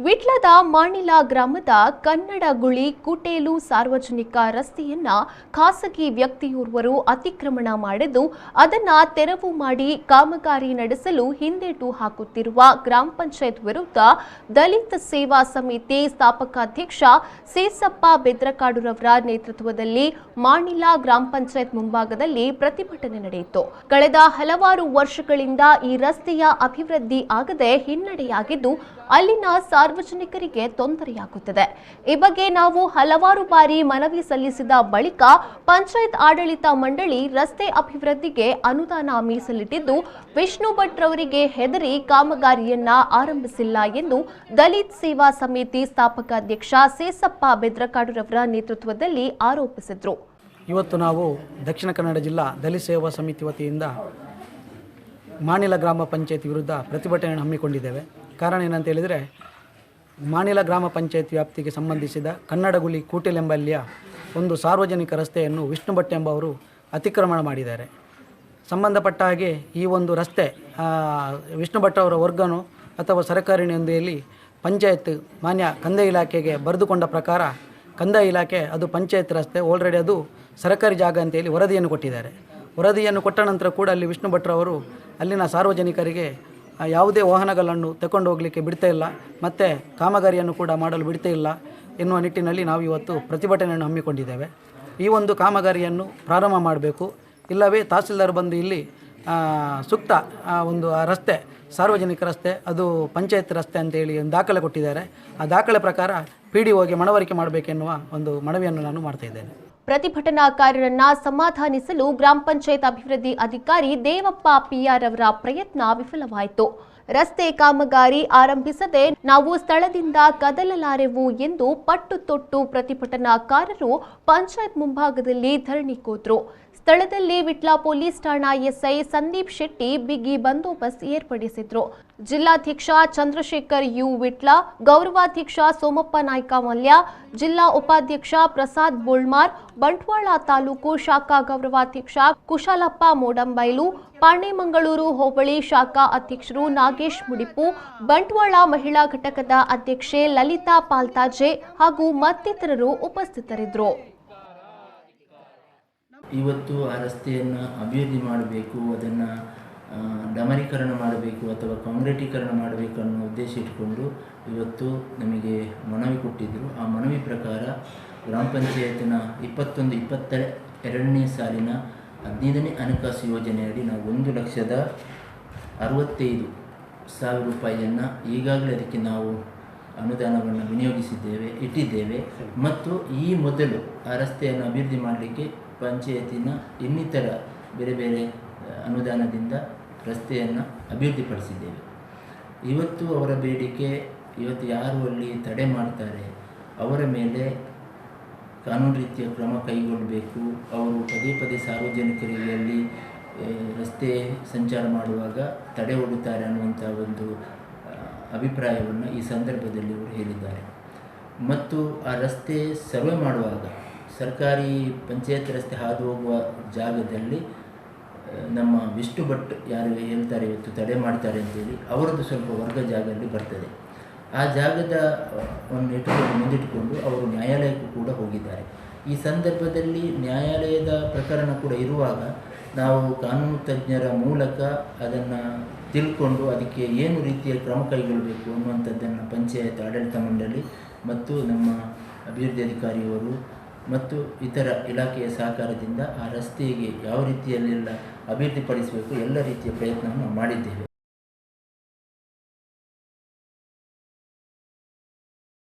ವಿಟ್ಲದ ಮಾಣಿಲ ಗ್ರಾಮದ ಕನ್ನಡಗುಳಿ ಕುಟೇಲು ಸಾರ್ವಜನಿಕ ರಸ್ತೆಯನ್ನ ಖಾಸಗಿ ವ್ಯಕ್ತಿಯೋರ್ವರು ಅತಿಕ್ರಮಣ ಮಾಡಿದ್ದು ಅದನ್ನ ತೆರವು ಮಾಡಿ ಕಾಮಗಾರಿ ನಡೆಸಲು ಹಿಂದೇಟು ಹಾಕುತ್ತಿರುವ ಗ್ರಾಮ ಪಂಚಾಯತ್ ವಿರುದ್ಧ ದಲಿತ ಸೇವಾ ಸಮಿತಿ ಸ್ಥಾಪಕಾಧ್ಯಕ್ಷ ಸೇಸಪ್ಪ ಬೆದ್ರಕಾಡುರವರ ನೇತೃತ್ವದಲ್ಲಿ ಮಾಣಿಲ ಗ್ರಾಮ ಪಂಚಾಯತ್ ಮುಂಭಾಗದಲ್ಲಿ ಪ್ರತಿಭಟನೆ ನಡೆಯಿತು. ಕಳೆದ ಹಲವಾರು ವರ್ಷಗಳಿಂದ ಈ ರಸ್ತೆಯ ಅಭಿವೃದ್ಧಿ ಆಗದೆ ಹಿನ್ನಡೆಯಾಗಿದ್ದು ಅಲ್ಲಿನ ಸಾರ್ವಜನಿಕರಿಗೆ ತೊಂದರೆಯಾಗುತ್ತದೆ. ಈ ಬಗ್ಗೆ ನಾವು ಹಲವಾರು ಬಾರಿ ಮನವಿ ಸಲ್ಲಿಸಿದ ಬಳಿಕ ಪಂಚಾಯತ್ ಆಡಳಿತ ಮಂಡಳಿ ರಸ್ತೆ ಅಭಿವೃದ್ಧಿಗೆ ಅನುದಾನ ಮೀಸಲಿಟ್ಟಿದ್ದು ವಿಷ್ಣು ಭಟ್ ರವರಿಗೆ ಹೆದರಿ ಕಾಮಗಾರಿಯನ್ನ ಆರಂಭಿಸಿಲ್ಲ ಎಂದು ದಲಿತ ಸೇವಾ ಸಮಿತಿ ಸ್ಥಾಪಕಾಧ್ಯಕ್ಷ ಸೇಸಪ್ಪ ಬೆದ್ರಕಾಡುರವರ ನೇತೃತ್ವದಲ್ಲಿ ಆರೋಪಿಸಿದರು. ಇವತ್ತು ನಾವು ದಕ್ಷಿಣ ಕನ್ನಡ ಜಿಲ್ಲಾ ದಲಿತ ಸೇವಾ ಸಮಿತಿ ವತಿಯಿಂದ ಮಾಣಿಲ ಗ್ರಾಮ ಪಂಚಾಯತ್ ವಿರುದ್ಧ ಪ್ರತಿಭಟನೆಯನ್ನು ಹಮ್ಮಿಕೊಂಡಿದ್ದೇವೆ. ಕಾರಣ ಏನಂತ ಹೇಳಿದರೆ, ಮಾಣಿಲ ಗ್ರಾಮ ಪಂಚಾಯತ್ ವ್ಯಾಪ್ತಿಗೆ ಸಂಬಂಧಿಸಿದ ಕನ್ನಡಗುಳಿ ಕೂಟೆಲೆಂಬಲ್ಲಿಯ ಒಂದು ಸಾರ್ವಜನಿಕ ರಸ್ತೆಯನ್ನು ವಿಷ್ಣು ಭಟ್ ಎಂಬವರು ಅತಿಕ್ರಮಣ ಮಾಡಿದ್ದಾರೆ. ಸಂಬಂಧಪಟ್ಟ ಹಾಗೆ ಈ ಒಂದು ರಸ್ತೆ ವಿಷ್ಣು ಭಟ್ ಅವರ ವರ್ಗನು ಅಥವಾ ಸರ್ಕಾರಿ ನೋಂದಣಿಯಲ್ಲಿ ಪಂಚಾಯತ್ ಮಾನ್ಯ ಕಂದಾಯ ಇಲಾಖೆಗೆ ಬರೆದುಕೊಂಡ ಪ್ರಕಾರ ಕಂದಾಯ ಇಲಾಖೆ ಅದು ಪಂಚಾಯತ್ ರಸ್ತೆ ಆಲ್ರೆಡಿ ಅದು ಸರ್ಕಾರಿ ಜಾಗ ಅಂತೇಳಿ ವರದಿಯನ್ನು ಕೊಟ್ಟಿದ್ದಾರೆ. ವರದಿಯನ್ನು ಕೊಟ್ಟ ನಂತರ ಕೂಡ ಅಲ್ಲಿ ವಿಷ್ಣು ಭಟ್ರವರು ಅಲ್ಲಿನ ಸಾರ್ವಜನಿಕರಿಗೆ ಯಾವುದೇ ವಾಹನಗಳನ್ನು ತಗೊಂಡು ಹೋಗಲಿಕ್ಕೆ ಬಿಡ್ತಾ ಇಲ್ಲ ಮತ್ತು ಕಾಮಗಾರಿಯನ್ನು ಕೂಡ ಮಾಡಲು ಬಿಡ್ತಾ ಇಲ್ಲ ಎನ್ನುವ ನಿಟ್ಟಿನಲ್ಲಿ ನಾವು ಇವತ್ತು ಪ್ರತಿಭಟನೆಯನ್ನು ಹಮ್ಮಿಕೊಂಡಿದ್ದೇವೆ. ಈ ಒಂದು ಕಾಮಗಾರಿಯನ್ನು ಪ್ರಾರಂಭ ಮಾಡಬೇಕು, ಇಲ್ಲವೇ ತಹಸೀಲ್ದಾರ್ ಬಂದು ಇಲ್ಲಿ ಸೂಕ್ತ ಒಂದು ರಸ್ತೆ ಸಾರ್ವಜನಿಕ ರಸ್ತೆ ಅದು ಪಂಚಾಯತ್ ರಸ್ತೆ ಅಂತೇಳಿ ಒಂದು ದಾಖಲೆ ಕೊಟ್ಟಿದ್ದಾರೆ. ಆ ದಾಖಲೆ ಪ್ರಕಾರ PDOಗೆ ಮನವರಿಕೆ ಮಾಡಬೇಕೆನ್ನುವ ಒಂದು ಮನವಿಯನ್ನು ನಾನು ಮಾಡ್ತಾ ಇದ್ದೇನೆ. ಪ್ರತಿಭಟನಾಕಾರರನ್ನ ಸಮಾಧಾನಿಸಲು ಗ್ರಾಮ ಪಂಚಾಯತ್ ಅಭಿವೃದ್ಧಿ ಅಧಿಕಾರಿ ದೇವಪ್ಪ PR ಅವರ ಪ್ರಯತ್ನ ವಿಫಲವಾಯಿತು. ರಸ್ತೆ ಕಾಮಗಾರಿ ಆರಂಭಿಸದೆ ನಾವು ಸ್ಥಳದಿಂದ ಕದಲಲಾರೆವು ಎಂದು ಪಟ್ಟು ತೊಟ್ಟು ಪ್ರತಿಭಟನಾಕಾರರು ಪಂಚಾಯತ್ ಮುಂಭಾಗದಲ್ಲಿ ಧರಣಿ ಕೂತರು. ಸ್ಥಳದಲ್ಲಿ ವಿಟ್ಲ ಪೊಲೀಸ್ ಠಾಣಾ SI ಸಂದೀಪ್ ಶೆಟ್ಟಿ ಬಿಗಿ ಬಂದೋಬಸ್ತ್ ಏರ್ಪಡಿಸಿದ್ರು. ಜಿಲ್ಲಾಧ್ಯಕ್ಷ ಚಂದ್ರಶೇಖರ್ ಯು ವಿಟ್ಲ, ಗೌರವಾಧ್ಯಕ್ಷ ಸೋಮಪ್ಪ ನಾಯ್ಕ ಮಲ್ಯ, ಜಿಲ್ಲಾ ಉಪಾಧ್ಯಕ್ಷ ಪ್ರಸಾದ್ ಬೋಳ್ಮಾರ್, ಬಂಟ್ವಾಳ ತಾಲೂಕು ಶಾಖಾ ಗೌರವಾಧ್ಯಕ್ಷ ಕುಶಾಲಪ್ಪ ಮೋಡಂಬೈಲು, ಪಾಣೆಮಂಗಳೂರು ಹೋಬಳಿ ಶಾಖಾ ಅಧ್ಯಕ್ಷರು ನಾಗೇಶ್ ಮುಡಿಪು, ಬಂಟ್ವಾಳ ಮಹಿಳಾ ಘಟಕದ ಅಧ್ಯಕ್ಷೆ ಲಲಿತಾ ಪಾಲ್ತಾಜೆ ಹಾಗೂ ಮತ್ತಿತರರು ಉಪಸ್ಥಿತರಿದ್ದರು. ಇವತ್ತು ಆ ರಸ್ತೆಯನ್ನು ಅಭಿವೃದ್ಧಿ ಮಾಡಬೇಕು, ಅದನ್ನು ಡಮರೀಕರಣ ಮಾಡಬೇಕು ಅಥವಾ ಕಾಂಕ್ರೀಟೀಕರಣ ಮಾಡಬೇಕು ಅನ್ನೋ ಉದ್ದೇಶ ಇಟ್ಕೊಂಡು ಇವತ್ತು ನಮಗೆ ಮನವಿ ಕೊಟ್ಟಿದ್ದರು. ಆ ಮನವಿ ಪ್ರಕಾರ ಗ್ರಾಮ ಪಂಚಾಯತಿನ 21-22ನೇ ಸಾಲಿನ 15ನೇ ಹಣಕಾಸು ಯೋಜನೆಯಡಿ ನಾವು 1,65,000 ರೂಪಾಯಿಯನ್ನು ಈಗಾಗಲೇ ಅದಕ್ಕೆ ನಾವು ಅನುದಾನವನ್ನು ಇಟ್ಟಿದ್ದೇವೆ. ಮತ್ತು ಈ ಮೊದಲು ಆ ರಸ್ತೆಯನ್ನು ಅಭಿವೃದ್ಧಿ ಮಾಡಲಿಕ್ಕೆ ಪಂಚಾಯತಿನ ಇನ್ನಿತರ ಬೇರೆ ಬೇರೆ ಅನುದಾನದಿಂದ ರಸ್ತೆಯನ್ನು ಅಭಿವೃದ್ಧಿಪಡಿಸಿದ್ದೇವೆ. ಇವತ್ತು ಅವರ ಬೇಡಿಕೆ, ಇವತ್ತು ಯಾರು ಅಲ್ಲಿ ತಡೆ ಮಾಡ್ತಾರೆ ಅವರ ಮೇಲೆ ಕಾನೂನು ರೀತಿಯ ಕ್ರಮ ಕೈಗೊಳ್ಳಬೇಕು. ಅವರು ಪದೇ ಪದೇ ಸಾರ್ವಜನಿಕರಿಗೆ ಅಲ್ಲಿ ರಸ್ತೆ ಸಂಚಾರ ಮಾಡುವಾಗ ತಡೆ ಒಡ್ಡುತ್ತಾರೆ ಅನ್ನುವಂಥ ಒಂದು ಅಭಿಪ್ರಾಯವನ್ನು ಈ ಸಂದರ್ಭದಲ್ಲಿ ಅವರು ಹೇಳಿದ್ದಾರೆ. ಮತ್ತು ಆ ರಸ್ತೆ ಸರ್ವೆ ಮಾಡುವಾಗ ಸರ್ಕಾರಿ ಪಂಚಾಯತ್ ರಸ್ತೆ ಹಾದು ಹೋಗುವ ಜಾಗದಲ್ಲಿ ನಮ್ಮ ವಿಷ್ಣು ಭಟ್ ಯಾರು ಹೇಳ್ತಾರೆ ಇವತ್ತು ತಡೆ ಮಾಡ್ತಾರೆ ಅಂತೇಳಿ ಅವರದ್ದು ಸ್ವಲ್ಪ ವರ್ಗ ಜಾಗದಲ್ಲಿ ಬರ್ತದೆ. ಆ ಜಾಗದ ಮುಂದಿಟ್ಟುಕೊಂಡು ಅವರು ನ್ಯಾಯಾಲಯಕ್ಕೂ ಕೂಡ ಹೋಗಿದ್ದಾರೆ. ಈ ಸಂದರ್ಭದಲ್ಲಿ ನ್ಯಾಯಾಲಯದ ಪ್ರಕರಣ ಕೂಡ ಇರುವಾಗ ನಾವು ಕಾನೂನು ತಜ್ಞರ ಮೂಲಕ ಅದನ್ನು ತಿಳ್ಕೊಂಡು ಅದಕ್ಕೆ ಏನು ರೀತಿಯ ಕ್ರಮ ಕೈಗೊಳ್ಳಬೇಕು ಅನ್ನುವಂಥದ್ದನ್ನು ಪಂಚಾಯತ್ ಆಡಳಿತ ಮಂಡಳಿ ಮತ್ತು ನಮ್ಮ ಅಭಿವೃದ್ಧಿ ಅಧಿಕಾರಿಯವರು ಮತ್ತು ಇತರ ಇಲಾಖೆಯ ಸಹಕಾರದಿಂದ ಆ ರಸ್ತೆಗೆ ಯಾವ ರೀತಿಯಲ್ಲೆಲ್ಲ ಅಭಿವೃದ್ಧಿಪಡಿಸಬೇಕು ಎಲ್ಲ ರೀತಿಯ ಪ್ರಯತ್ನವನ್ನು ಮಾಡಿದ್ದೇವೆ.